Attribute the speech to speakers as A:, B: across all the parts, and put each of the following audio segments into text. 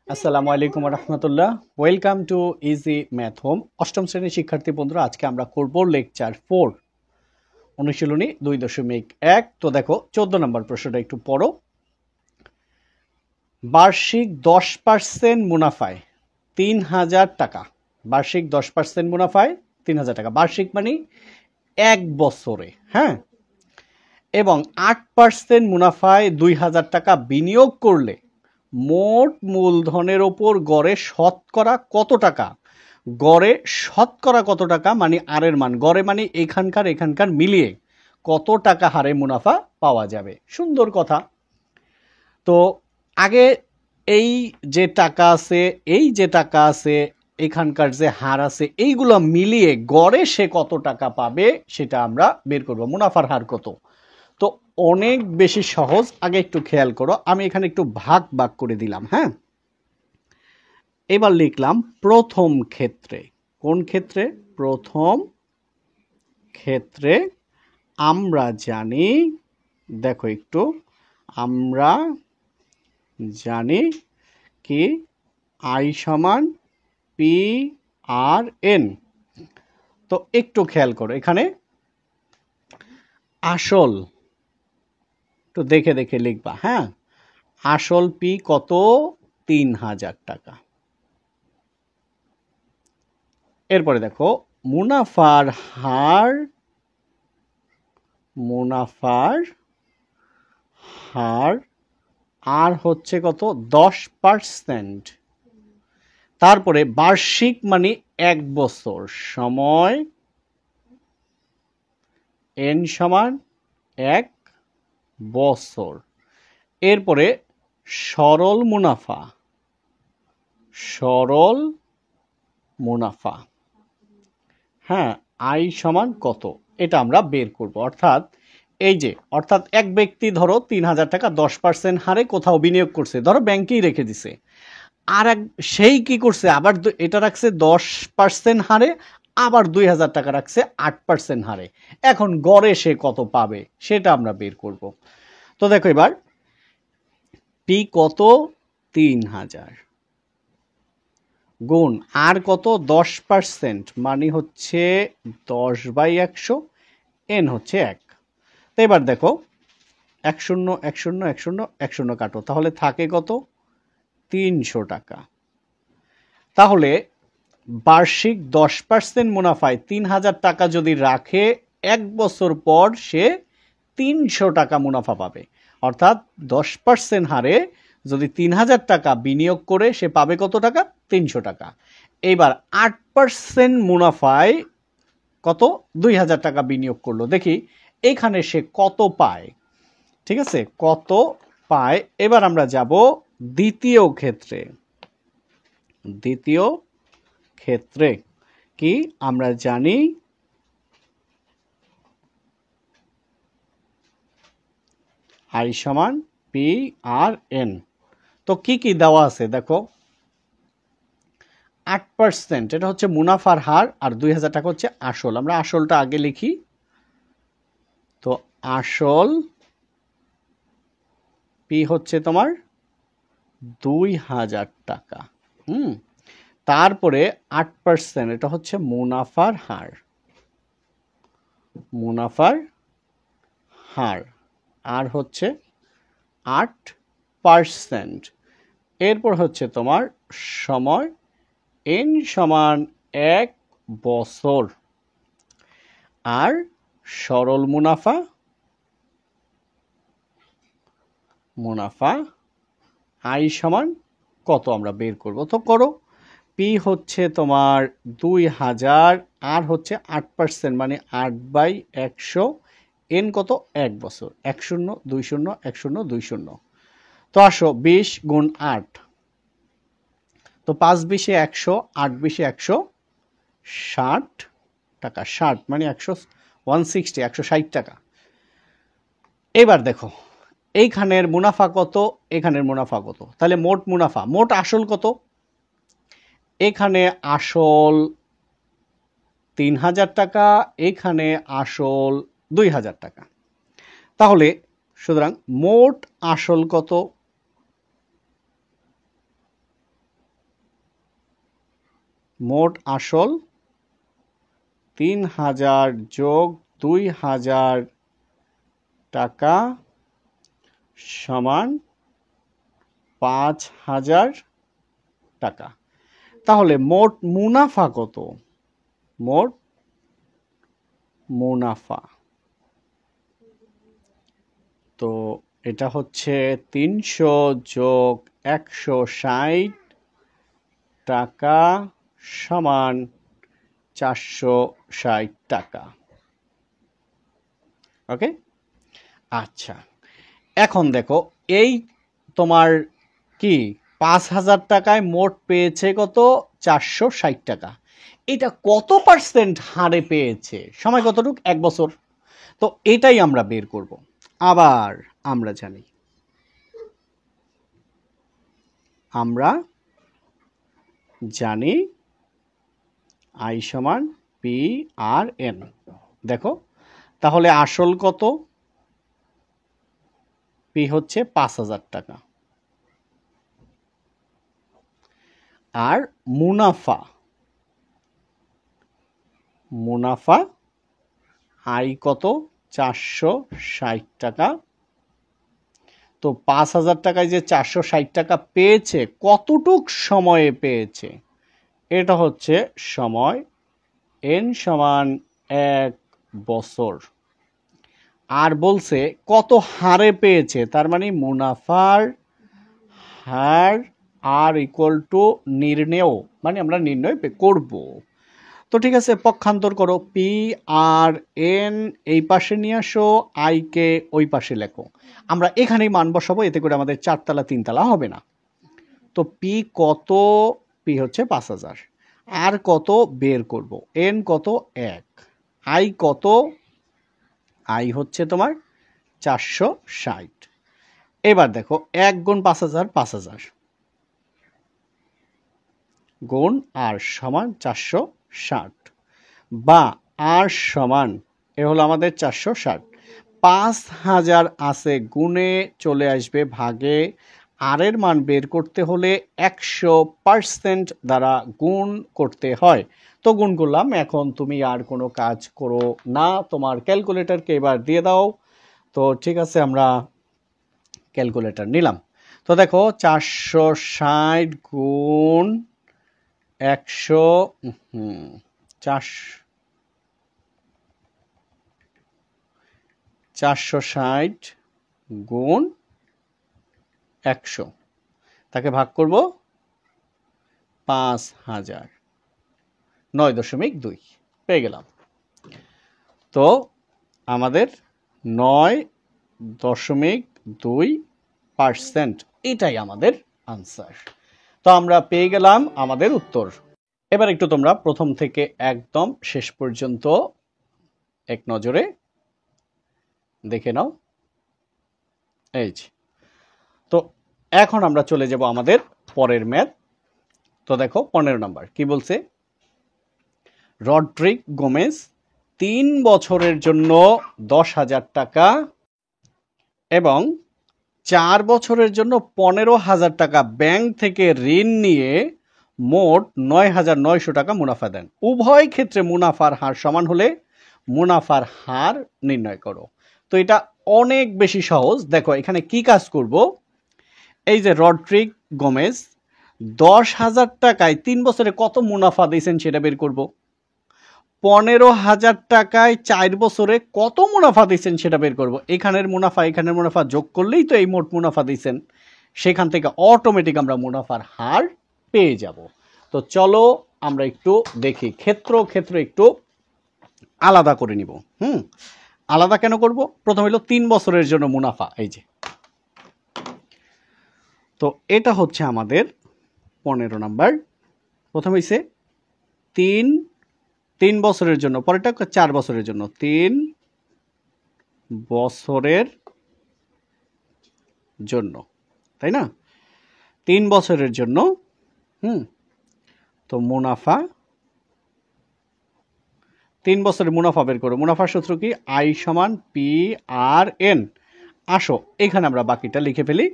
A: আসসালামু আলাইকুম রহমতুল্লাহ। Welcome to easy math home. অষ্টম শ্রেণীর শিক্ষার্থী বন্ধুরা, আজকে আমরা করব লেকচার 4, অনুশীলনী 2.1। তো দেখো 14 নম্বর প্রশ্নটা একটু পড়ো। বার্ষিক 10% মুনাফায় 3000 টাকা। বার্ষিক 10% মুনাফায় 3000 টাকা, বার্ষিক মানে এক বছরে, হ্যাঁ। এবং 8% মুনাফায় 2000 টাকা বিনিয়োগ করলে মোট মূলধনের ওপর গড়ে শতকরা কত টাকা? গড়ে শতকরা কত টাকা মানে আর এর মান, গড়ে মানে এখানকার মিলিয়ে কত টাকা হারে মুনাফা পাওয়া যাবে। সুন্দর কথা। তো আগে এই যে টাকা আছে, এখানকার যে হার আছে, এইগুলো মিলিয়ে গড়ে সে কত টাকা পাবে সেটা আমরা বের করব। মুনাফার হার কত? তো অনেক বেশি সহজ। আগে একটু খেয়াল করো, আমি এখানে একটু ভাগ ভাগ করে দিলাম, হ্যাঁ। এবার লিখলাম প্রথম ক্ষেত্রে। কোন ক্ষেত্রে? প্রথম ক্ষেত্রে আমরা জানি, দেখো একটু, আমরা জানি কি আই সমান পি আর এন। তো একটু খেয়াল করো, এখানে আসল একটু দেখে দেখে লিখবা, হ্যাঁ। আসল পি কত? 3000 টাকা। এরপরে দেখো মুনাফার হার, মুনাফার হার আর হচ্ছে কত? 10%। তারপরে বার্ষিক মানে এক বছর, সময় এন সমান এক বছর। এরপরে সরল মুনাফা, সরল মুনাফা, হ্যাঁ, আই সমান কত, এটা আমরা বের করব। অর্থাৎ এক ব্যক্তি ধরো 3000 টাকা 10% হারে কোথাও বিনিয়োগ করছে, ধরো ব্যাংকেই রেখে দিছে। আর এক সেই কি করছে, আবার এটা রাখছে 10% হারে, আবার 2000 টাকা রাখছে 8% হারে। এখন গড়ে সে কত পাবে সেটা আমরা বের করব। তো দেখো এবার পি কত? 3000 গুণ আর কত? 10% মানে হচ্ছে 10/100, এন হচ্ছে 1। তো এবার দেখো 10 10 10 10 কাটো, তাহলে থাকে কত? 300 টাকা। তাহলে বার্ষিক 10% মুনাফায় 3000 টাকা যদি রাখে, এক বছর পর সে 300 টাকা মুনাফা পাবে। অর্থাৎ 10% হারে যদি 3000 টাকা বিনিয়োগ করে সে পাবে কত টাকা? 300 টাকা। এইবার 8% মুনাফায় কত? 2000 টাকা বিনিয়োগ করলো, দেখি এখানে সে কত পায়। ঠিক আছে, কত পায়। এবার আমরা যাব দ্বিতীয় ক্ষেত্রে। দ্বিতীয় ক্ষেত্রে কি আমরা জানি আই সমান পি আর এন। তো কি কি দেওয়া আছে দেখো, 8% এটা হচ্ছে মুনাফার হার, আর 2000 টাকা হচ্ছে আসল। আমরা আসলটা আগে লিখি। তো আসল পি হচ্ছে তোমার 2000 টাকা। তারপরে 8% এটা হচ্ছে মুনাফার হার, মুনাফার হার আর হচ্ছে 8%। এরপর হচ্ছে তোমার সময় এন সমান 1 বছর, আর সরল মুনাফা, মুনাফা আই সমান কত আমরা বের করব। তো করো, পি হচ্ছে তোমার 2000 আর হচ্ছে 8% মানে 8/100, এন কত? 1 বছর। 10 20 10 20। তো আসো 20 গুণ 8, তো 5 20 100, 8 20 160 টাকা। 60 মানে 160 টাকা। এবার দেখো এইখানের মুনাফা কত, এখানের মুনাফা কত, তাহলে মোট মুনাফা, মোট আসল কত? এখানে আসল 3000 টাকা, এখানে আসল 2000 টাকা। তাহলে সুতরাং মোট আসল কত? মোট আসল 3000 যোগ 2000 টাকা সমান 5000 টাকা। তাহলে মোট মুনাফা কত? মোট মুনাফা তো এটা হচ্ছে 300 যোগ 160 টাকা সমান 460 টাকা। ওকে, আচ্ছা এখন দেখো এই তোমার কি 5000 টাকায় মোট পেয়েছে কত? 460 টাকা। এটা কত পার্সেন্ট হারে পেয়েছে? সময় কতটুক? 1 বছর। তো এটাই আমরা বের করব। আবার আমরা জানি আই সমান পি আর এন। দেখো তাহলে আসল কত? পি হচ্ছে 5000 টাকা, আর মুনাফা আই কত? 460 টাকা। তো 5000 টাকায় যে 460 টাকা পেয়েছে, কতটুক সময়ে পেয়েছে? এটা হচ্ছে সময়, এন সমান 1 বছর। আর বলছে কত হারে পেয়েছে, তার মানে মুনাফার হার আর ইকুয়াল টু নির্ণেয়, মানে আমরা নির্ণয় করব। তো ঠিক আছে, পক্ষান্তর করো, পি আর এন এই পাশে নিয়ে আসো, আই কে ওই পাশে লেখো। আমরা এখানেই মান বসাবো, এতে করে আমাদের 4 তলা 3 তলা হবে না। তো পি কত? পি হচ্ছে 5000। আর কত বের করব? এন কত? 1। আই কত? আই হচ্ছে তোমার 460। এবার দেখো 1 গুণ 5000, 5000 গুণ আর সমান 460, বা আর সমান এ হলো আমাদের 460। 5000 আছে, গুণে চলে আসবে ভাগে। আর এর মান বের করতে হলে 100% দ্বারা গুণ করতে হয়। তো গুণ করলাম। এখন তুমি আর কোনো কাজ করো না, তোমার ক্যালকুলেটরকে এবার দিয়ে দাও। তো ঠিক আছে, আমরা ক্যালকুলেটর নিলাম। তো দেখো 460 গুণ 100, 460 গুণ 100, তাকে ভাগ করব 5000, 9.2 পেয়ে গেলাম। তো আমাদের 9.2% এটাই আমাদের আনসার। তো আমরা পেয়ে গেলাম আমাদের উত্তর। এবার একটু তোমরা প্রথম থেকে একদম শেষ পর্যন্ত এক নজরে দেখে নাও। এই তো এখন আমরা চলে যাব আমাদের পরের ম্যাথ। তো দেখো 15 নাম্বার কি বলছে? রড্রিক গোমেজ 3 বছরের জন্য 10,000 টাকা এবং 4 বছরের জন্য 15,000 টাকা ব্যাংক থেকে ঋণ নিয়ে মোট 9,900 টাকা মুনাফা দেন। উভয় ক্ষেত্রে মুনাফার হার সমান হলে মুনাফার হার নির্ণয় করো। তো এটা অনেক বেশি সহজ। দেখো এখানে কি কাজ করব, এই যে রড্রিক গোমেজ 10,000 টাকায় 3 বছরে কত মুনাফা দিয়েছেন সেটা বের করব। 15,000 টাকায় 4 বছরে কত মুনাফা দিয়েছেন সেটা বের করব। এখানের মুনাফা যোগ করলেই তো এই মোট মুনাফা দিয়েছেন, সেখান থেকে অটোমেটিক আমরা মুনাফার হার পেয়ে যাব। তো চলো আমরা একটু দেখি, ক্ষেত্র একটু আলাদা করে নিব। আলাদা কেন করব? প্রথম হলো 3 বছরের জন্য মুনাফা। এই যে, তো এটা হচ্ছে আমাদের 15 নাম্বার। প্রথম হইছে 3 বছরের জন্য, পরেরটা 4 বছরের জন্য। 3 বছরের জন্য, তাই না? 3 বছরের জন্য। তো মুনাফা, 3 বছরের মুনাফা বের করো। মুনাফার সূত্র কি? আই সমান পি আর এন। আসো এখানে আমরা বাকিটা লিখে ফেলি।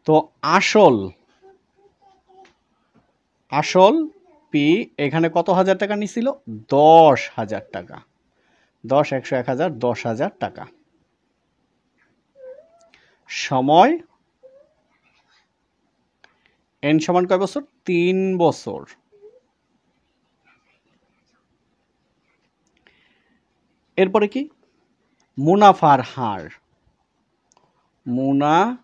A: তো আসল পি এখানে কত হাজার টাকা নিছিল? 10,000 টাকা। 10, 100, 1000, 10,000 টাকা। সময় এন সমান কয় বছর? 3 বছর। এরপরে কি? মুনাফার হার। মুনাফার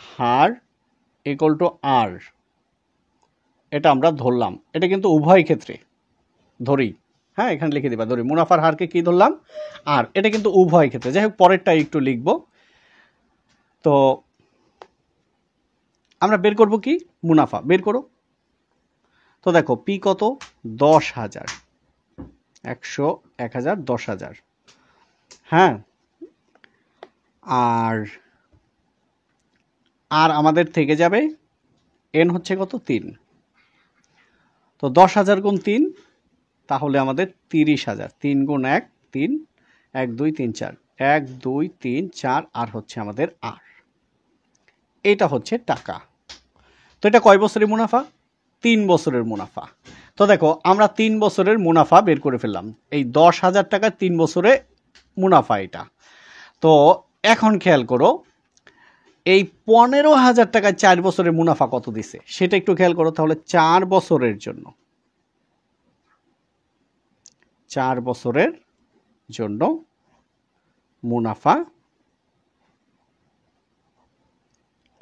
A: হার ইকুয়াল টু আর। এটা আমরা ধরলাম, এটা কিন্তু উভয় ক্ষেত্রে ধরি। হ্যাঁ, এখানে লিখে দিবা ধরি। মুনাফার হারকে কি ধরলাম? আর। এটা কিন্তু উভয় ক্ষেত্রে। যাই হোক, পরেরটা একটু লিখব। তো আমরা বের করব কি? মুনাফা বের করো। তো দেখো পি কত? 10,000। 100, 1000, 10,000। হ্যাঁ, আর আমাদের থেকে যাবে এন হচ্ছে কত? 3। তো 10,000 গুণ 3, তাহলে আমাদের 30,000। 3 গুণ 1, 3, 1, 2, 3, 4, 1, 2, 3, 4, আর হচ্ছে আমাদের আর। এটা হচ্ছে টাকা। তো এটা কয় বছরের মুনাফা? 3 বছরের মুনাফা। তো দেখো আমরা 3 বছরের মুনাফা বের করে ফেললাম। এই 10,000 টাকা 3 বছরে মুনাফা এটা। তো এখন খেয়াল করো, এই 15,000 টাকায় 4 বছরের মুনাফা কত দিছে সেটা একটু খেয়াল করো। তাহলে 4 বছরের জন্য, 4 বছরের জন্য মুনাফা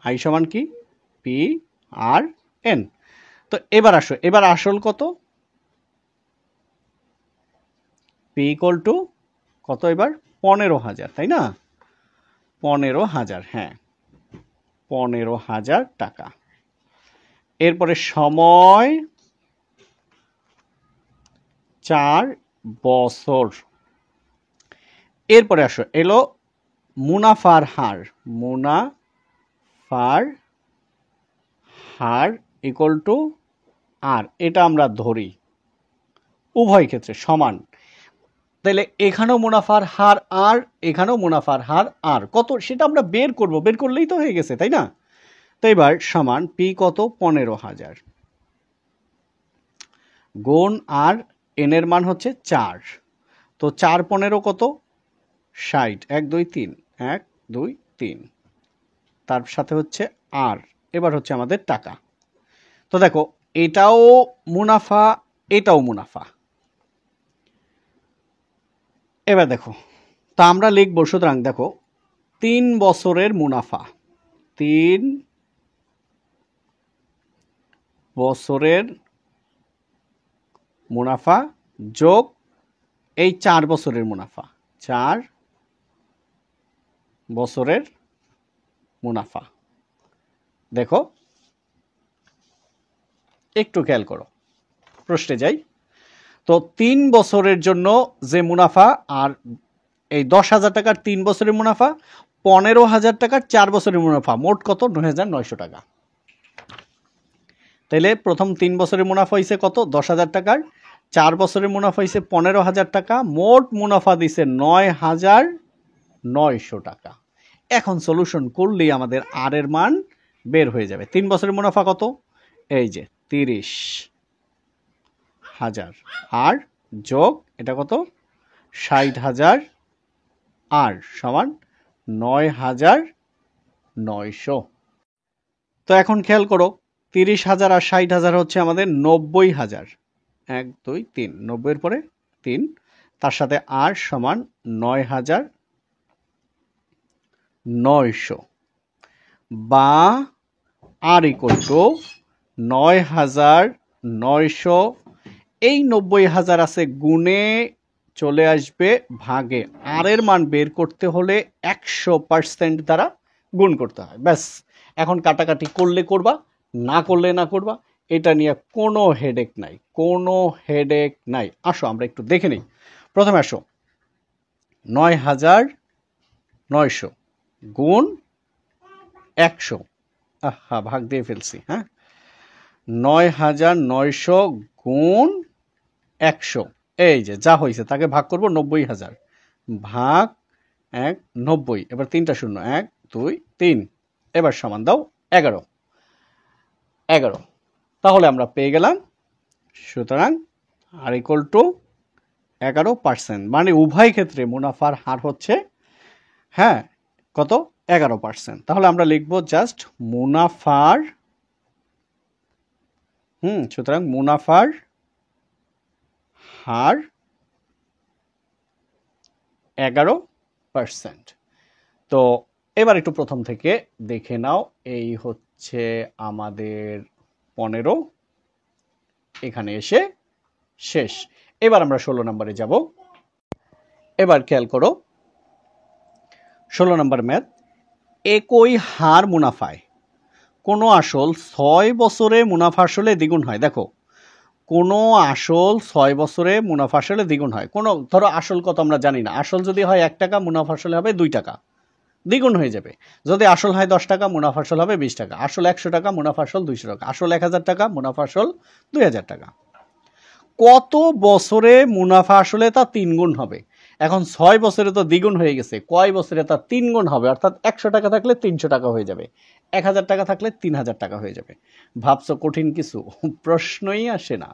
A: আই সমান কি? P R N. তো এবার আসো, এবার আসল কত? পি ইকুয়াল টু কত এবার? 15,000, তাই না? 15,000, হ্যাঁ, 15,000 টাকা। এরপরে সময় 4 বছর। এরপরে আসো, এলো মুনাফার হার। মুনাফার হার ইকুয়াল টু আর। এটা আমরা ধরি উভয় ক্ষেত্রে সমান। তাহলে এখানেও মুনাফার হার আর, এখানেও মুনাফার হার আর। কত সেটা আমরা বের করব, বের করলেই তো হয়ে গেছে, তাই না? তো এবার সমান পি কত? 15,000 গুণ আর এন এর মান হচ্ছে 4। তো 4, 15 কত? 60। 1, 2, 3, 1, 2, 3, তার সাথে হচ্ছে আর। এবার হচ্ছে আমাদের টাকা। তো দেখো এটাও মুনাফা, এটাও মুনাফা। এবার দেখো, তা আমরা লিখবো, সুতরাং দেখো 3 বছরের মুনাফা, 3 বছরের মুনাফা যোগ এই 4 বছরের মুনাফা, 4 বছরের মুনাফা। দেখো একটু খেয়াল করো, প্রশ্নে যাই। তো 3 বছরের জন্য যে মুনাফা, আর এই 10,000 টাকার 3 বছরের মুনাফা, 15,000 টাকার 4 বছরের মুনাফা, মোট কত? 9,900 টাকা। তাইলে প্রথম 3 বছরের মুনাফা হয়েছে কত? 10,000 টাকার। 4 বছরের মুনাফা হয়েছে 15,000 টাকা। মোট মুনাফা দিছে 9,900 টাকা। এখন সলিউশন করলেই আমাদের আর এর মান বের হয়ে যাবে। 3 বছরের মুনাফা কত? এই যে 30,000, আর যোগ এটা কত? 60,000, আর সমান 9,900। তো এখন খেয়াল করো, 30,000 আর 60,000 হচ্ছে আমাদের 90,000। 1, 2, 3, 90 এর পরে 3, তার সাথে আর সমান 9,900, বা আর ইকুয়াল টু 9,900। এই 90,000 আছে গুণে চলে আসবে ভাগে। আর এর মান বের করতে হলে 100% দ্বারা গুণ করতে হয়। ব্যাস, এখন কাটাকাটি করলে করবা, না করলে না করবা। এটা নিয়ে কোনো হেডেক নাই, কোনো হেডেক নাই। আসো আমরা একটু দেখে নিই। প্রথমে আসো, 9,900 গুণ 100, আহা ভাগ দিয়ে ফেলছি। হ্যাঁ, 9,900 গুণ 100, এই যে যা হয়েছে তাকে ভাগ করব 90,000, ভাগ 1, 90। এবার 3টা শূন্য, 1, 2, 3। এবার সমান দাও 11। 11, তাহলে আমরা পেয়ে গেলাম সুতরাং আর ইকুয়াল টু 11%, মানে উভয় ক্ষেত্রে মুনাফার হার হচ্ছে হ্যাঁ কত 11%। তাহলে আমরা লিখব জাস্ট মুনাফার সুতরাং মুনাফার হার 11%। তো এবার একটু প্রথম থেকে দেখে নাও, এই হচ্ছে আমাদের 15, এখানে এসে শেষ। এবার আমরা 16 নম্বরে যাব। এবার খেয়াল করো 16 নম্বর ম্যাথ, একই হার মুনাফায় কোনো আসল 6 বছরে মুনাফা আসলে দ্বিগুণ হয়। দেখো কোনো আসল 6 বছরে মুনাফা আসলে দ্বিগুণ হয়। কোনো ধরো আসল কত আমরা জানি না, আসল যদি হয় 1 টাকা মুনাফা আসলে হবে 2 টাকা, দ্বিগুণ হয়ে যাবে। যদি আসল হয় 10 টাকা মুনাফা আসল হবে 20 টাকা, আসল 100 টাকা মুনাফা আসল 200 টাকা, আসল 1000 টাকা মুনাফা আসল 2000 টাকা। কত বছরে মুনাফা আসলে তা 3 গুণ হবে? এখন 6 বছরে তো দ্বিগুণ হয়ে গেছে, কয় বছরে তা 3 গুণ হবে? অর্থাৎ 100 টাকা থাকলে 300 টাকা হয়ে যাবে, 1000 টাকা থাকলে 3000 টাকা হয়ে যাবে। ভাবছো কঠিন কিছু? প্রশ্নই আসে না,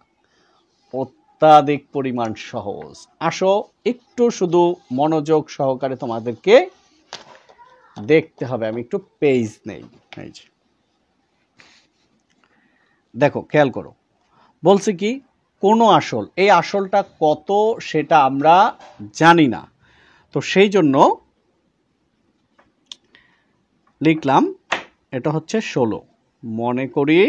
A: অত্যাধিক পরিমাণ সহজ। আসো একটু শুধু মনোযোগ সহকারে তোমাদেরকে দেখতে হবে। আমি একটু পেজ নেই, এই যে দেখো খেয়াল করো, বলছে কি কোন আসল, এই আসলটা কত সেটা আমরা জানি না, তো সেই জন্য লিখলাম এটা হচ্ছে 16। মনে করি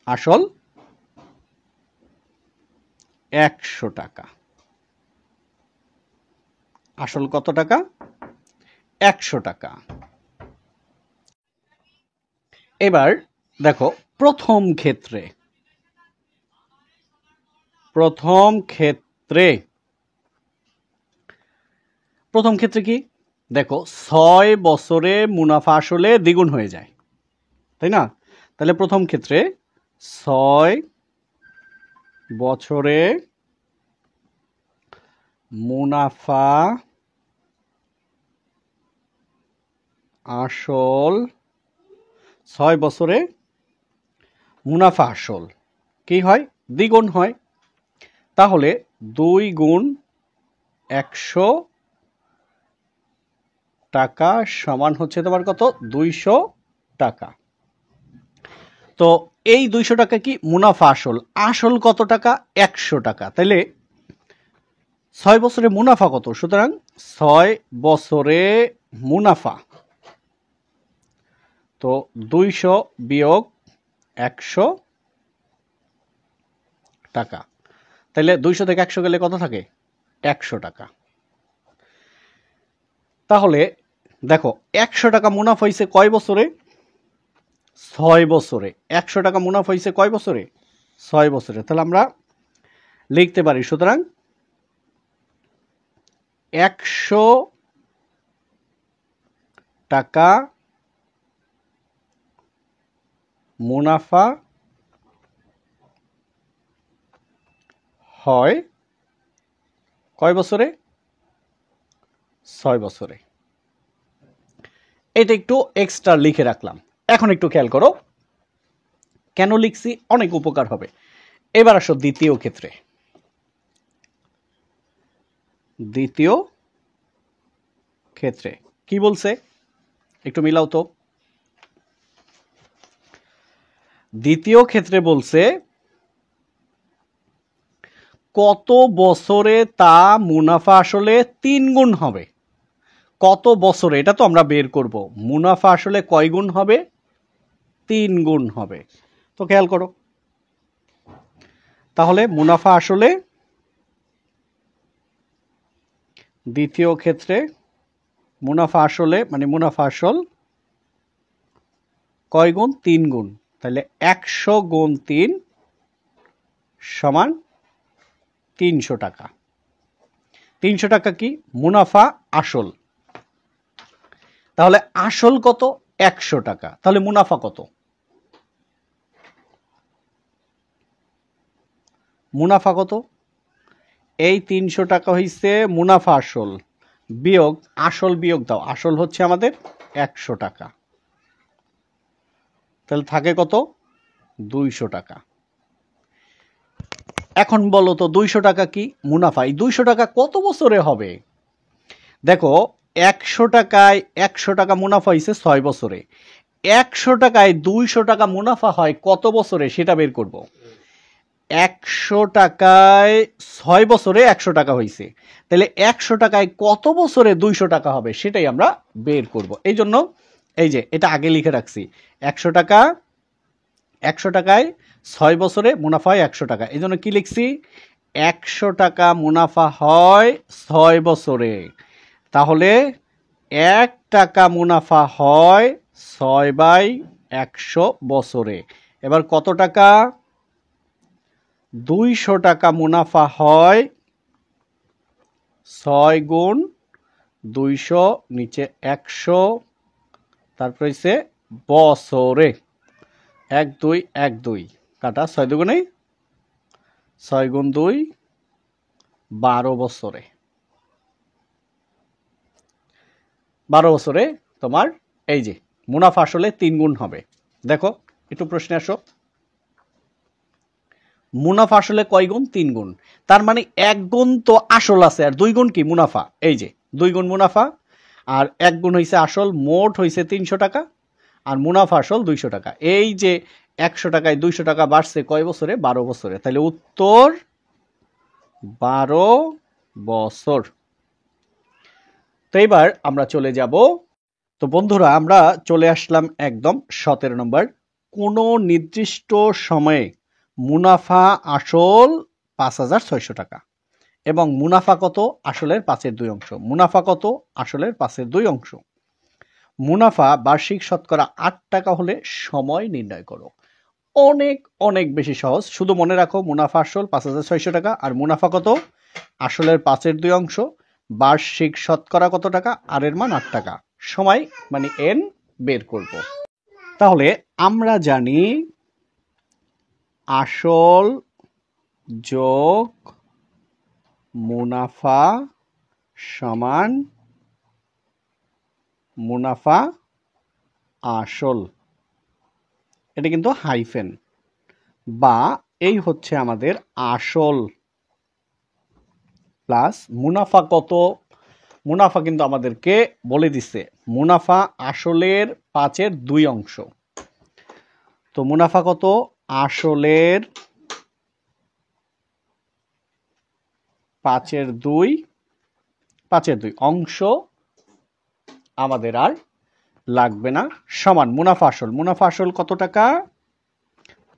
A: আসল 100 টাকা। আসল কত টাকা? 100 টাকা। এবার দেখো প্রথম ক্ষেত্রে কি দেখো 6 বছরে মুনাফা আসলে দ্বিগুণ হয়ে যায়, তাই না? তাহলে প্রথম ক্ষেত্রে 6 বছরে মুনাফা আসল, 6 বছরে মুনাফা আসল কি হয়? দ্বিগুণ হয়। তাহলে 2 গুণ 100 টাকা সমান হচ্ছে তোমার কত? 200 টাকা। তো এই 200 টাকা কি মুনাফা আসল, আসল কত টাকা? 100 টাকা। তাহলে 6 বছরে মুনাফা কত? সুতরাং 6 বছরে মুনাফা, তো 200 বিয়োগ 100 টাকা। তাহলে 200 থেকে 100 গেলে কত থাকে? 100 টাকা। তাহলে দেখো 100 টাকা মুনাফা হয়েছে কয় বছরে? 6 বছরে। 100 টাকা মুনাফা হয়েছে কয় বছরে? 6 বছরে। তাহলে আমরা লিখতে পারি সুতরাং 100 টাকা মুনাফা হয় কয় বছরে? 6 বছরে। এটা একটু এক্সট্রা লিখে রাখলাম। এখন একটু খেয়াল করো কেন লিখছি, অনেক উপকার হবে। এবার আসো দ্বিতীয় ক্ষেত্রে। দ্বিতীয় ক্ষেত্রে কি বলছে একটু মিলাও তো। দ্বিতীয় ক্ষেত্রে বলছে কত বছরে তা মুনাফা আসলে 3 গুণ হবে। কত বছরে এটা তো আমরা বের করব, মুনাফা আসলে কয় গুণ হবে? 3 গুণ হবে। তো খেয়াল করো তাহলে মুনাফা আসলে দ্বিতীয় ক্ষেত্রে মুনাফা আসলে মানে মুনাফা আসল কয় গুণ? 3 গুণ। তাহলে 100 গুণ 3 সমান 300 টাকা। 300 টাকা কি মুনাফা আসল। তাহলে আসল কত? 100 টাকা। তাহলে মুনাফা কত? মুনাফা কত? এই 300 টাকা হইছে মুনাফা আসল, বিয়োগ আসল বিয়োগ দাও, আসল হচ্ছে আমাদের 100 টাকা, তাহলে থাকে কত 200 টাকা। এখন বলো তো 200 টাকা কি মুনাফা, এই 200 টাকা কত বছরে হবে? দেখো 100 টাকায় 100 টাকা মুনাফা হয়েছে 6 বছরে, 100 টাকায় 200 টাকা মুনাফা হয় কত বছরে সেটা বের করব। 100 টাকায় 6 বছরে 100 টাকা হয়েছে, তাহলে 100 টাকায় কত বছরে 200 টাকা হবে সেটাই আমরা বের করব। এই জন্য এই যে এটা আগে লিখে রাখছি, 100 টাকা 100 টাকায় 6 বছরে মুনাফা হয় 100 টাকা, এই জন্য কি লিখছি 100 টাকা মুনাফা হয় 6 বছরে, তাহলে 1 টাকা মুনাফা হয় 6/100 বছরে। এবার কত টাকা? 200 টাকা মুনাফা হয় 6 গুণ 200 নিচে 100, তারপর হচ্ছে বছরে 1 2 1 2 কাটা 6 দুগুণে 6 গুণ 2 12 বছরে, 12 বছরে তোমার এই যে মুনাফা আসলে 3 গুণ হবে। দেখো একটু প্রশ্নে আসো, মুনাফা আসলে কয় গুণ? 3 গুণ, তার মানে 1 গুণ তো আসল আছে আর 2 গুণ কি মুনাফা, এই যে 2 গুণ মুনাফা আর 1 গুণ হইছে আসল, মোট হইছে 300 টাকা আর মুনাফা আসল 200 টাকা। এই যে 100 টাকায় 200 টাকা বাড়ছে কয় বছরে? 12 বছরে, তাহলে উত্তর 12 বছর। তো এবার আমরা চলে যাব, তো বন্ধুরা আমরা চলে আসলাম একদম 17 নম্বর, কোন নির্দিষ্ট সময়ে মুনাফা আসল 5,600 টাকা এবং মুনাফা কত? আসলের 5/2 অংশ। মুনাফা কত? আসলের 5/2 অংশ। মুনাফা বার্ষিক শতকরা 8 টাকা হলে সময় নির্ণয় করো। অনেক অনেক বেশি সহজ, শুধু মনে রাখো মুনাফা আসল 5,600 টাকা আর মুনাফা কত? আসলের 5/2 অংশ, বার্ষিক শতকরা কত টাকা? আর এর মান 8 টাকা, সময় মানে এন বের করব। তাহলে আমরা জানি আসল যোগ মুনাফা সমান মুনাফা আসল, এটা কিন্তু হাইফেন, বা এই হচ্ছে আমাদের আসল প্লাস মুনাফা কত? মুনাফা কিন্তু আমাদেরকে বলে দিচ্ছে মুনাফা আসলের 5/2 অংশ, তো মুনাফা কত? আসলের 5/2 অংশ আমাদের আর লাগবে না, সমান মুনাফা আসল। মুনাফা আসল কত টাকা?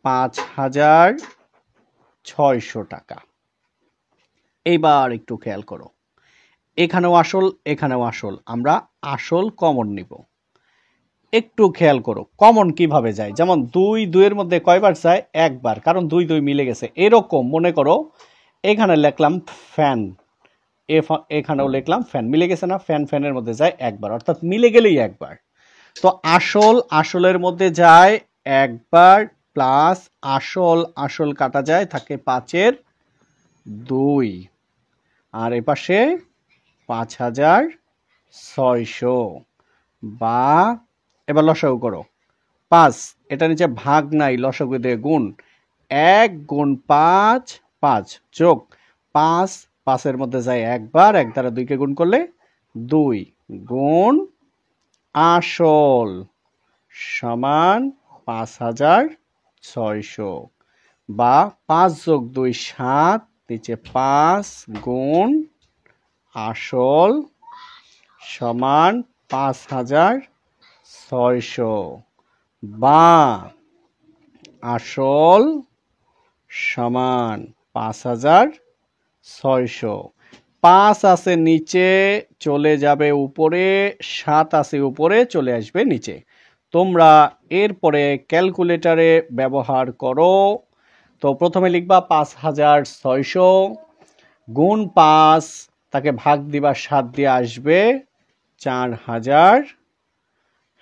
A: 5,600 টাকা। এইবার একটু খেয়াল করো, এখানেও আসল এখানেও আসল, আমরা আসল কমন নিব। একটু খেয়াল করো কমন কিভাবে যায়, যেমন 2 2 এর মধ্যে কয়বার যায়? একবার, কারণ 2 2 মিলে গেছে। এরকম মনে করো এখানে লিখলাম ফ্যান, এখানেও লিখলাম ফ্যান, মিলে গেছে না? ফ্যান ফ্যানের মধ্যে যায় একবার, অর্থাৎ মিলে গেলেই একবার। তো আসল আসলের মধ্যে যায় একবার, প্লাস আসল আসল কাটা যায়, থাকে 5/2, আর এপাশে 5,600, বা এবার লসাগু করো 5, এটা নিচে ভাগ নাই, লসাগু দিয়ে গুণ, 1 গুণ 5 5 যোগ 5, 5-এর মধ্যে যায় একবার, 1 দ্বারা 2 কে গুণ করলে 2 গুণ আসল সমান 5,600, বা 5 যোগ 2 7, নিচে 5 গুণ আসল সমান 5,600, বা আসল সমান 5,600। 5 আছে নিচে চলে যাবে উপরে, 7 আছে উপরে চলে আসবে নিচে। তোমরা এরপরে ক্যালকুলেটরে ব্যবহার করো। তো প্রথমে লিখবা 5,600 গুণ 5, তাকে ভাগ দিবা 7 দিয়ে, আসবে 4,000।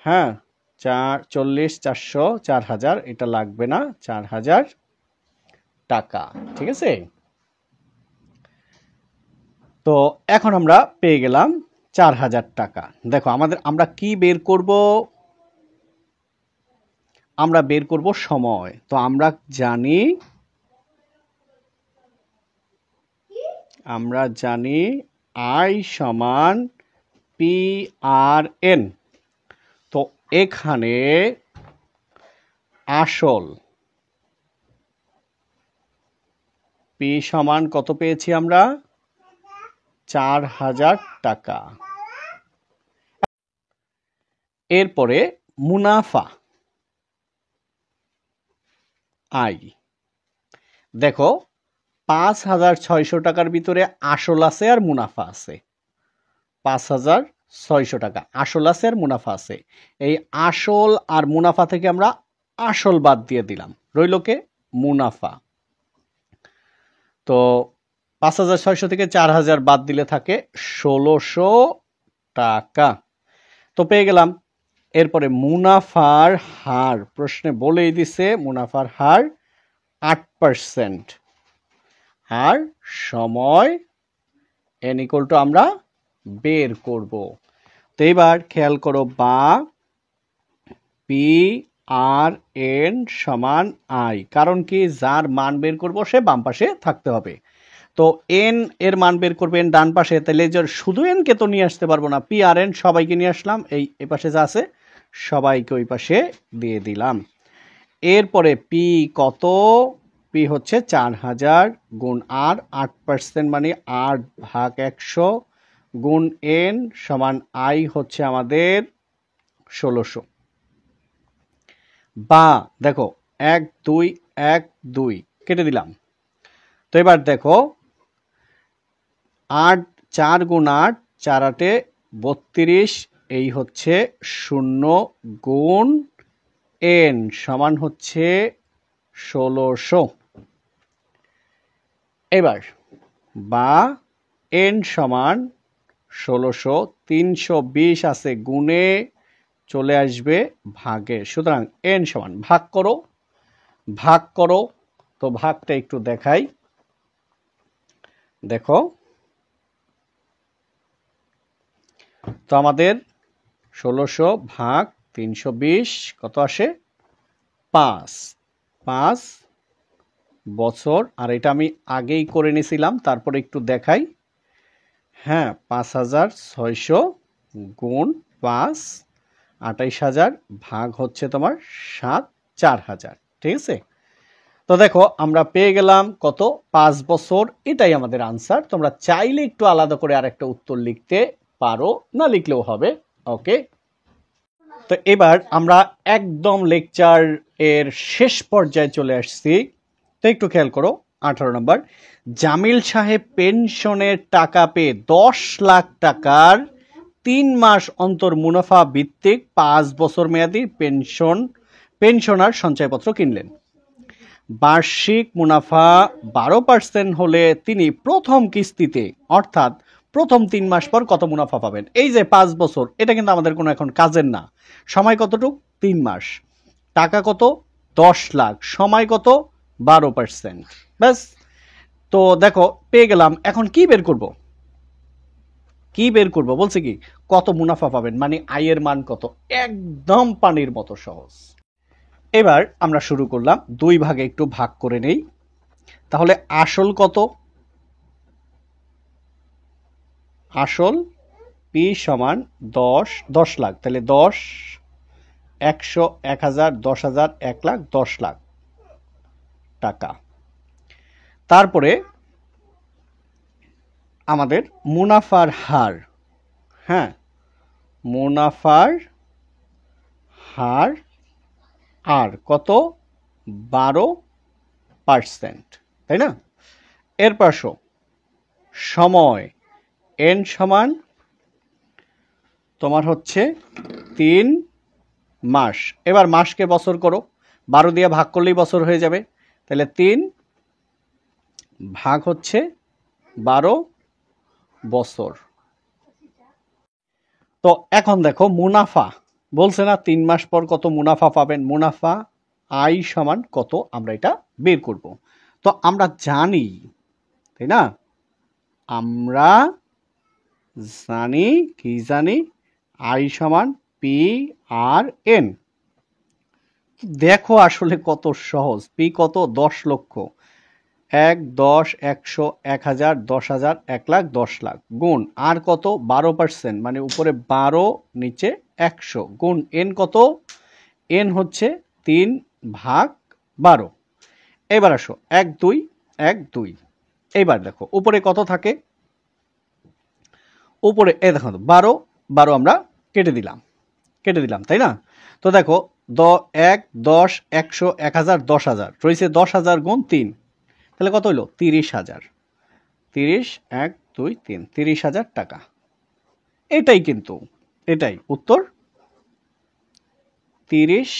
A: হ্যাঁ 40 400 4,000, এটা লাগবে না, 4,000 টাকা। ঠিক আছে, তো এখন আমরা পেয়ে গেলাম 4,000 টাকা। দেখো আমরা কি বের করব? আমরা বের করব সময়। তো আমরা জানি I সমান PRN। তো এখানে আসল P সমান কত পেয়েছি আমরা? 4,000 টাকা। এরপরে মুনাফা I। দেখো 5,600 টাকার ভিতরে আসল আছে আর মুনাফা আছে। 5,600 টাকা আসল আছে আর মুনাফা আছে। এই আসল আর মুনাফা থেকে আমরা আসল বাদ দিয়ে দিলাম, রইল কে? মুনাফা। তো 5,600 থেকে 4,000 বাদ দিলে থাকে 1,600 টাকা। তো পেয়ে গেলাম। এরপরে মুনাফার হার প্রশ্নে বলেই দিছে, মুনাফার হার 8%। আর সময় n = আমরা বের করব। তো এবার খেয়াল করো, বা PRN সমান I, কারণ কি যার মান বের করব সে বাম পাশে থাকতে হবে। তো n এর মান বের করবেন ডান পাশে, তাহলে শুধু n কে তো নিয়ে আসতে পারবো না, PRN সবাইকে নিয়ে আসলাম, এই পাশে যা আছে সবাইকে ওই পাশে দিয়ে দিলাম। এরপরে P কত? P হচ্ছে 4,000 গুণ R 8% মানে 8/100 গুণ n সমান I হচ্ছে আমাদের 1,600। বা দেখো 1 2 1 2 কেটে দিলাম। তো এবার দেখো 8 4 গুণ 8 4 8 32, এই হচ্ছে 0 গুণ n সমান হচ্ছে 1,600। এবার বা n সমান 1,600, 320 আছে গুণে চলে আসবে ভাগে, সুতরাং n সমান ভাগ করো। তো ভাগটা একটু দেখাই, দেখো। তো আমাদের 1,600 ভাগ 320 কত আসে? 5 বছর। আর এটা আমি আগেই করে নিয়েছিলাম, তারপরে একটু দেখাই। হ্যাঁ, 5,600 গুণ 5 28,000 ভাগ হচ্ছে তোমার 7 4,000, ঠিক আছে? তো দেখো আমরা পেয়ে গেলাম কত? 5 বছর। এটাই আমাদের আনসার। তোমরা চাইলে একটু আলাদা করে আরেকটা উত্তর লিখতে পারো, না লিখলেও হবে। ওকে, তো এবার আমরা একদম লেকচার এর শেষ পর্যায়ে চলে আসছি। তো একটু খেয়াল করো, 18 নম্বর, জামিল সাহেব পেনশনের টাকা পেয়ে 10 লাখ টাকার 3 মাস অন্তর মুনাফা ভিত্তিক 5 বছর মেয়াদী পেনশনার সঞ্চয়পত্র কিনলেন। বার্ষিক মুনাফা 12% হলে তিনি প্রথম কিস্তিতে অর্থাৎ প্রথম 3 মাস পর কত মুনাফা পাবেন? এই যে 5 বছর, এটা কিন্তু আমাদের কোনো এখন কাজের না। সময় কতটুক? 3 মাস। টাকা কত? 10 লাখ। সময় কত? 12%। ব্যাস। তো দেখো পেয়ে গেলাম। এখন কি বের করব? বলছে কি কত মুনাফা পাবেন, মানে আয়ের মান কত। একদম পানির মতো সহজ। এবার আমরা শুরু করলাম, 2 ভাগে একটু ভাগ করে নেই। তাহলে আসল কত? আসল P সমান 10 লাখ। তাহলে 10 100 1000 10,000 1 লাখ 10 লাখ টাকা। তারপরে আমাদের মুনাফার হার, হ্যাঁ, মুনাফার হার আর কত? 12%, তাই না? এর পাশে সময় n সমান তোমার হচ্ছে 3 মাস। এবার মাসকে বছর করো, 12 দিয়ে ভাগ করলেই বছর হয়ে যাবে। তাহলে 3 ভাগ হচ্ছে 12 বছর। তো এখন দেখো মুনাফা বলছে না 3 মাস পর কত মুনাফা পাবেন, মুনাফা I সমান কত আমরা এটা বের করব। তো আমরা জানি, তাই না, আমরা জানি কি জানি আই সমান পি আর এন। দেখো আসলে কত সহজ। পি কত? 10 লক্ষ। 1, 10, 100, 1000, 10,000, 1 লাখ, 10 লাখ গুণ আর কত? 12%, মানে উপরে 12 নিচে 100 গুণ এন কত? এন হচ্ছে 3/12। এবার আসো 1 2 1 2। এইবার দেখো উপরে কত থাকে? উপরে দেখো 12 12 আমরা কেটে দিলাম তাই না? তো দেখো 1 10 100 1000 10,000 রয়েছে 10,000 গুণ 3, তাহলে কত হলো? 30,000। 30 1 2 3 30,000 টাকা। এটাই কিন্তু, এটাই উত্তর। 30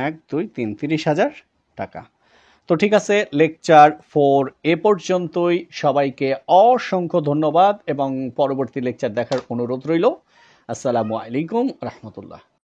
A: 1 2 3 30,000 টাকা। তো ঠিক আছে, লেকচার 4 এ পর্যন্তই। সবাইকে অসংখ্য ধন্যবাদ এবং পরবর্তী লেকচার দেখার অনুরোধ রইল। আসসালামু আলাইকুম রহমতুল্লাহ।